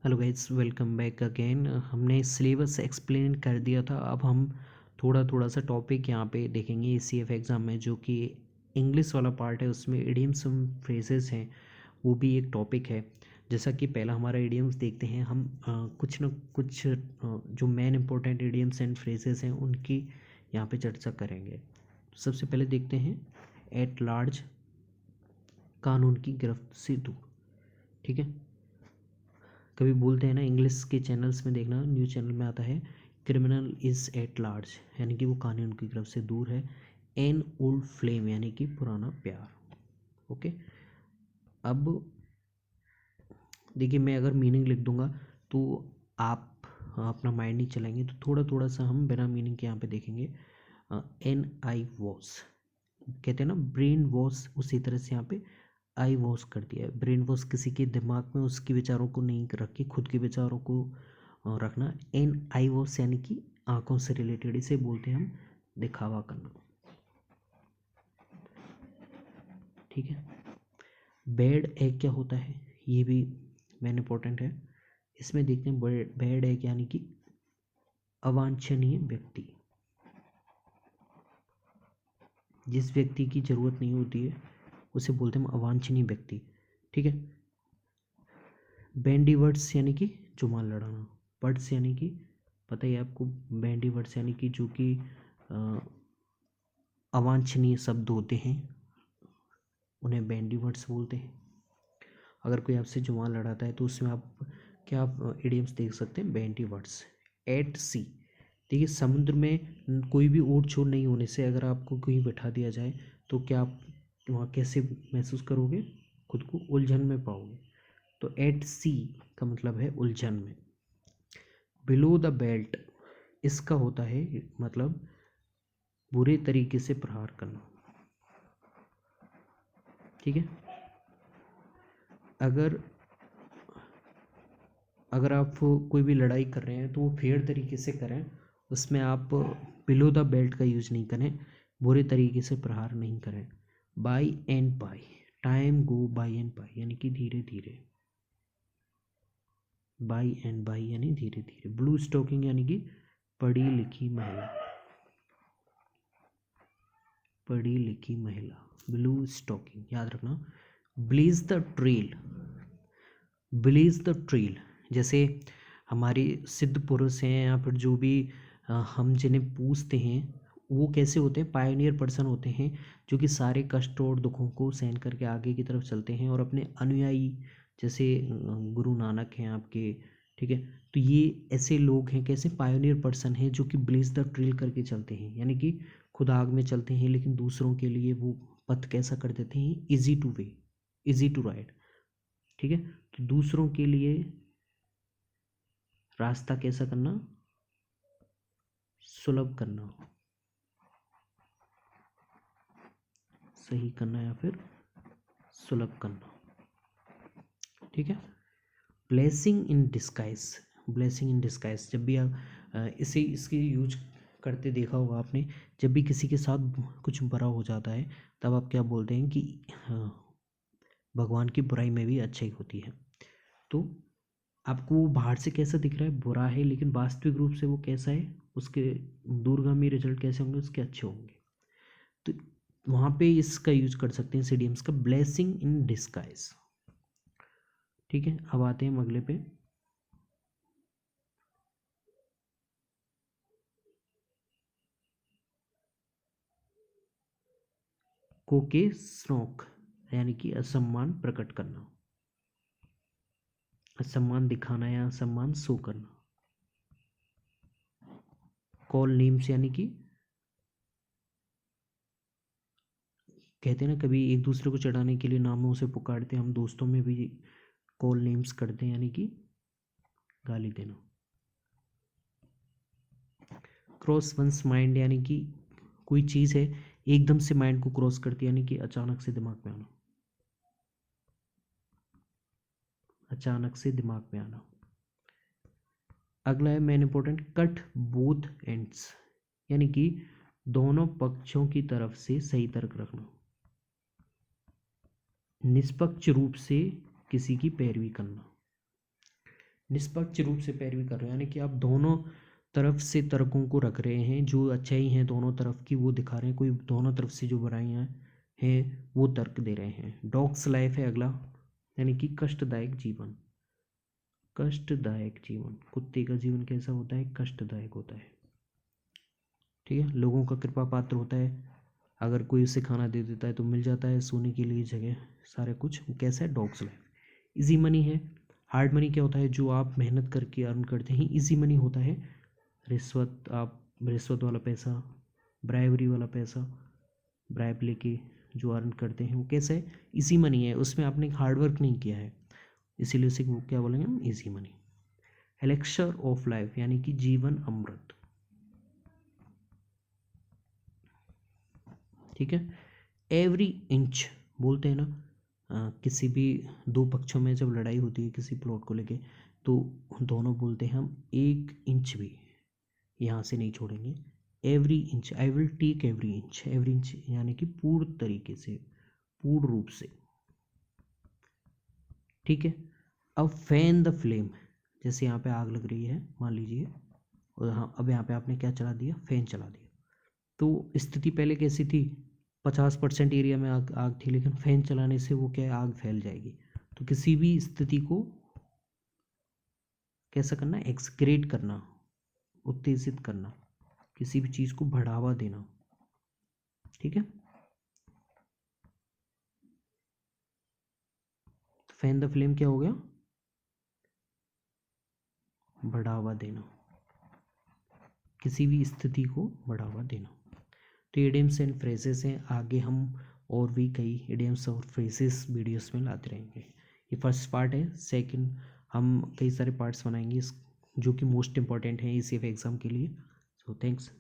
Hello guys, welcome back again. हमने syllabus explain कर दिया था। अब हम थोड़ा सा टॉपिक यहाँ पे देखेंगे ACF एग्ज़ाम में, जो कि इंग्लिश वाला पार्ट है। उसमें इडियम्स फ्रेजेस हैं, वो भी एक टॉपिक है। जैसा कि पहला हमारा इडियम्स देखते हैं हम। कुछ न कुछ जो main important idioms and phrases हैं उनकी यहाँ पे चर्चा करेंगे। सबसे पहले देखते हैं एट लार्ज, कानून की गिरफ्त से दूर। ठीक है, कभी बोलते हैं ना, इंग्लिश के चैनल्स में देखना, न्यूज़ चैनल में आता है क्रिमिनल इज़ एट लार्ज, यानी कि वो कानून की गिरफ्त से दूर है। एन ओल्ड फ्लेम, यानी कि पुराना प्यार। ओके, अब देखिए, मैं अगर मीनिंग लिख दूंगा तो आप अपना माइंड नहीं चलाएंगे, तो थोड़ा सा हम बिना मीनिंग के यहाँ पे देखेंगे। एन आई वॉश, कहते हैं ना ब्रेन वॉश, उसी तरह से यहाँ पे आई वॉश कर दिया है। ब्रेन वॉश किसी के दिमाग में उसके विचारों को नहीं रख के खुद के विचारों को रखना। एन आई वॉश यानी कि आंखों से रिलेटेड, इसे बोलते हैं हम दिखावा करना। ठीक है, बैड एग क्या होता है, ये भी मेन इंपॉर्टेंट है। इसमें देखते हैं बैड एग यानी कि अवांछनीय व्यक्ति, जिस व्यक्ति की जरूरत नहीं होती है उसे बोलते हैं हम अवांछनीय व्यक्ति। ठीक है, बैंडी वर्ड्स यानी कि जुबान लड़ाना। वर्ड्स यानी कि पता ही है आपको, बैंडी वर्ड्स यानी कि जो कि अवांछनीय शब्द होते हैं उन्हें बैंडी वर्ड्स बोलते हैं। अगर कोई आपसे जुबान लड़ाता है तो उसमें आप क्या इडियम्स देख सकते हैं, बैंडी वर्ड्स। एट सी, देखिए समुद्र में कोई भी ओट छोड़ नहीं होने से अगर आपको कहीं बैठा दिया जाए तो क्या आप वहाँ कैसे महसूस करोगे, खुद को उलझन में पाओगे। तो एट सी का मतलब है उलझन में। बिलो द बेल्ट, इसका होता है मतलब बुरे तरीके से प्रहार करना। ठीक है, अगर आप कोई भी लड़ाई कर रहे हैं तो वो फेयर तरीके से करें, उसमें आप बिलो द बेल्ट का यूज नहीं करें, बुरे तरीके से प्रहार नहीं करें। By and by, time go by and by, यानी कि धीरे धीरे। बाय एंड बाय यानी धीरे धीरे। ब्लू स्टॉकिंग यानी कि पढ़ी लिखी महिला, पढ़ी लिखी महिला, ब्लू स्टॉकिंग, याद रखना। Blaze the trail, blaze the trail, जैसे हमारे सिद्ध पुरुष हैं या फिर जो भी हम जिन्हें पूछते हैं वो कैसे होते हैं, पायोनियर पर्सन होते हैं, जो कि सारे कष्ट और दुखों को सहन करके आगे की तरफ चलते हैं और अपने अनुयायी, जैसे गुरु नानक हैं आपके। ठीक है, तो ये ऐसे लोग हैं, कैसे पायोनियर पर्सन हैं जो कि ब्लेज द ट्रेल करके चलते हैं, यानी कि खुद आग में चलते हैं लेकिन दूसरों के लिए वो पथ कैसा कर देते हैं, easy to way, easy to ride. ठीक है, तो दूसरों के लिए रास्ता कैसा करना, सुलभ करना, सही करना या फिर सुलभ करना। ठीक है, blessing in disguise, blessing in disguise, जब भी आप इसे इसकी यूज करते देखा होगा आपने, जब भी किसी के साथ कुछ बुरा हो जाता है तब आप क्या बोलते हैं कि भगवान की बुराई में भी अच्छाई होती है। तो आपको वो बाहर से कैसा दिख रहा है, बुरा है, लेकिन वास्तविक रूप से वो कैसा है, उसके दूरगामी रिजल्ट कैसे होंगे, उसके अच्छे होंगे। तो वहाँ पे इसका यूज कर सकते हैं सीडीएम्स का, ब्लेसिंग इन डिस्गाइज। ठीक है, अब आते हैं हम अगले पे। कोके स्नोक, यानी कि असम्मान प्रकट करना, असम्मान दिखाना या असम्मान शो करना। कॉल नेम्स, यानी कि कहते हैं ना, कभी एक दूसरे को चढ़ाने के लिए नामों से पुकारते हैं, हम दोस्तों में भी कॉल नेम्स करते हैं, यानी कि गाली देना। क्रॉस वंस माइंड, यानी कि कोई चीज़ है एकदम से माइंड को क्रॉस करती है, यानी कि अचानक से दिमाग में आना, अचानक से दिमाग में आना। अगला है main important, cut both ends, यानी कि दोनों पक्षों की तरफ से सही तर्क रखना, निष्पक्ष रूप से किसी की पैरवी करना। निष्पक्ष रूप से पैरवी कर रहे हो, यानी कि आप दोनों तरफ से तर्कों को रख रहे हैं, जो अच्छाई हैं दोनों तरफ की वो दिखा रहे हैं, कोई दोनों तरफ से जो बुराइयां हैं वो तर्क दे रहे हैं। डॉग्स लाइफ है अगला, यानी कि कष्टदायक जीवन। कष्टदायक जीवन, कुत्ते का जीवन कैसा होता है? कष्टदायक होता है। ठीक है, लोगों का कृपा पात्र होता है, अगर कोई उसे खाना दे देता है तो मिल जाता है, सोने के लिए जगह, सारा कुछ। वो कैसा है? Dogs life. इजी मनी है। हार्ड मनी क्या होता है? जो आप मेहनत करके अर्न करते हैं। इजी मनी होता है रिश्वत, आप रिश्वत वाला पैसा, ब्राइवरी वाला पैसा, ब्राइब लेके जो अर्न करते हैं, वो कैसे है? इजी मनी है, उसमें आपने हार्ड वर्क नहीं किया है, इसीलिए उसे वो क्या बोलेंगे हम? Easy money. Elixir of life, यानी कि जीवन अमृत। ठीक है। एवरी इंच बोलते हैं ना, किसी भी दो पक्षों में जब लड़ाई होती है किसी प्लॉट को लेके, तो दोनों बोलते हैं हम 1 इंच भी यहाँ से नहीं छोड़ेंगे। Every inch, I will take every inch. Every inch यानी कि पूर्ण तरीके से, पूर्ण रूप से। ठीक है। अब फैन द फ्लेम, जैसे यहाँ पे आग लग रही है मान लीजिए, और हाँ अब यहाँ पे आपने क्या चला दिया? फैन चला दिया। तो स्थिति पहले कैसी थी? 50% एरिया में आग आग थी, लेकिन फैन चलाने से वो क्या है? आग फैल जाएगी। तो किसी भी स्थिति को कैसा करना? एक्सक्रेट करना, उत्तेजित करना, किसी भी चीज़ को बढ़ावा देना। ठीक है। फैन द फ्लेम क्या हो गया? बढ़ावा देना, किसी भी स्थिति को बढ़ावा देना। तो इडियम्स एंड फ्रेजेस हैं, आगे हम और भी कई इडियम्स और फ्रेजेस वीडियोस में लाते रहेंगे। ये फर्स्ट पार्ट है, सेकंड हम कई सारे पार्ट्स बनाएंगे जो कि मोस्ट इंपॉर्टेंट हैं ECF एग्ज़ाम के लिए। So thanks.